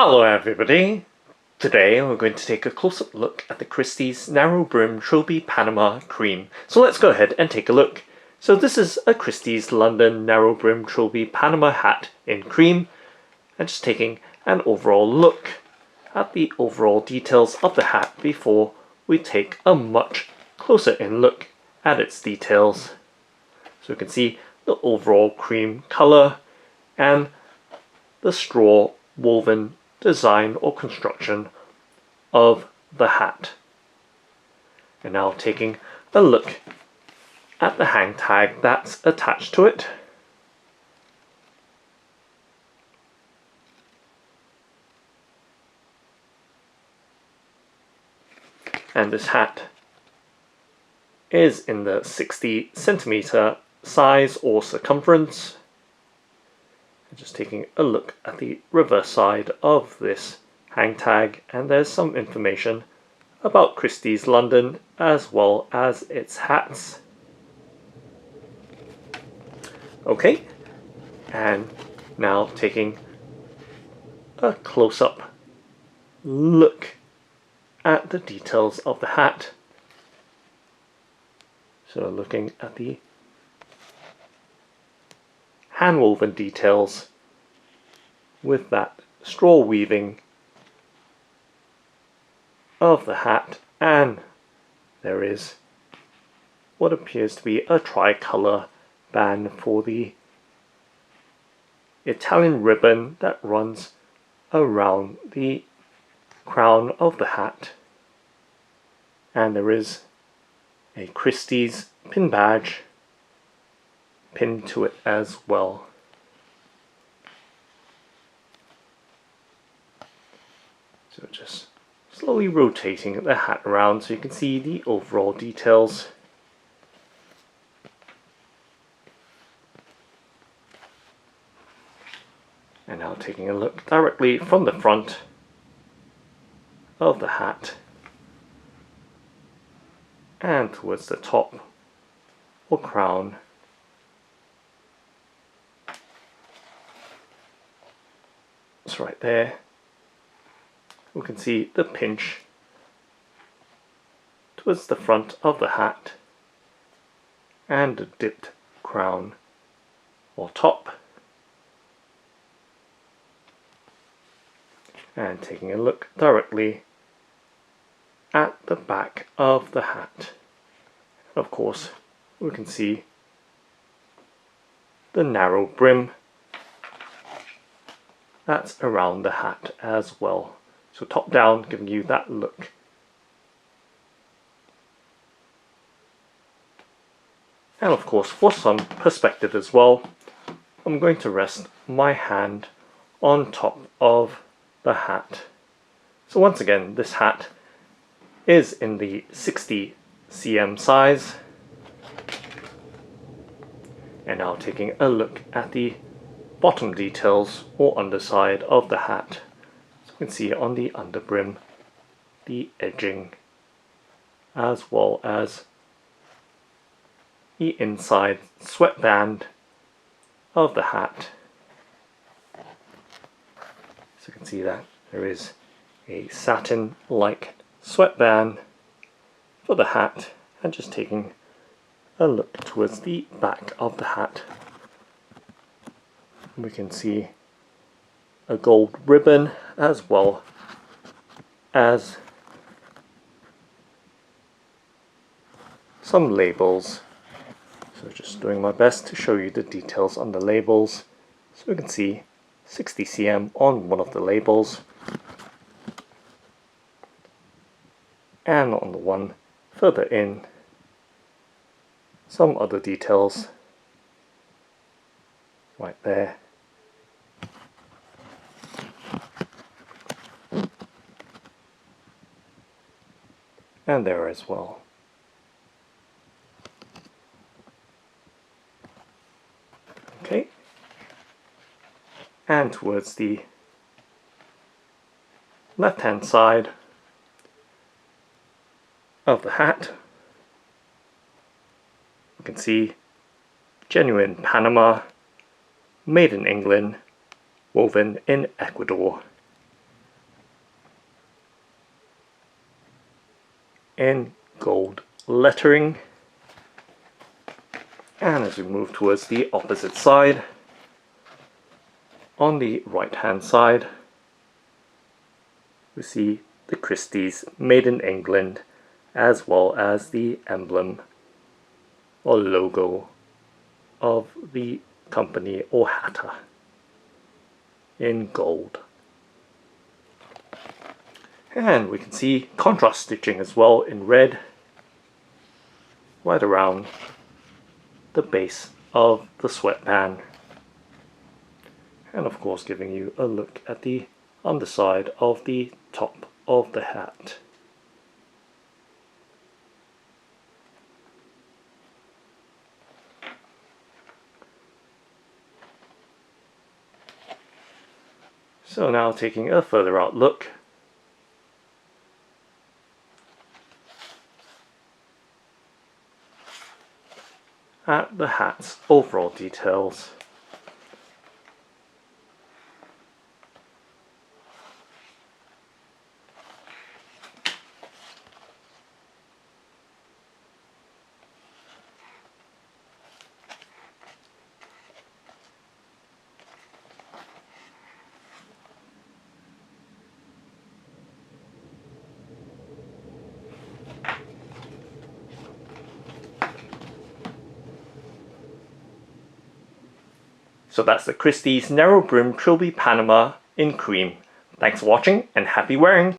Hello everybody! Today we're going to take a close-up look at the Christys Narrow Brim Trilby Panama Cream. So let's go ahead and take a look. So this is a Christys London Narrow Brim Trilby Panama hat in cream. And just taking an overall look at the overall details of the hat before we take a much closer in look at its details. So you can see the overall cream colour and the straw woven design or construction of the hat. And now taking a look at the hang tag that's attached to it. And this hat is in the 60 centimeter size or circumference. Just taking a look at the reverse side of this hang tag, and there's some information about Christys London as well as its hats. Okay, and now taking a close-up look at the details of the hat. So looking at the hand-woven details with that straw weaving of the hat, and there is what appears to be a tricolour band for the Italian ribbon that runs around the crown of the hat, and there is a Christys pin badge pinned to it as well. So just slowly rotating the hat around so you can see the overall details. And now taking a look directly from the front of the hat and towards the top or crown. It's right there. We can see the pinch towards the front of the hat and a dipped crown or top. And taking a look directly at the back of the hat. And of course, we can see the narrow brim that's around the hat as well. So top down, giving you that look. And of course, for some perspective as well, I'm going to rest my hand on top of the hat. So once again, this hat is in the 60 cm size. And now taking a look at the bottom details or underside of the hat. So you can see on the underbrim the edging as well as the inside sweatband of the hat. So you can see that there is a satin like sweatband for the hat, and just taking a look towards the back of the hat. We can see a gold ribbon as well as some labels. So just doing my best to show you the details on the labels. So we can see 60 cm on one of the labels, and on the one further in some other details right there. And there as well. Okay. And towards the left hand side of the hat, you can see genuine Panama, made in England, woven in Ecuador. in gold lettering. And as we move towards the opposite side, on the right hand side, we see the Christys made in England, as well as the emblem or logo of the company or hatter in gold. And we can see contrast stitching as well in red right around the base of the sweatband, and of course giving you a look at the underside of the top of the hat. So now taking a further out look at the hat's overall details. So that's the Christys Narrow Brim Trilby Panama in cream. Thanks for watching and happy wearing!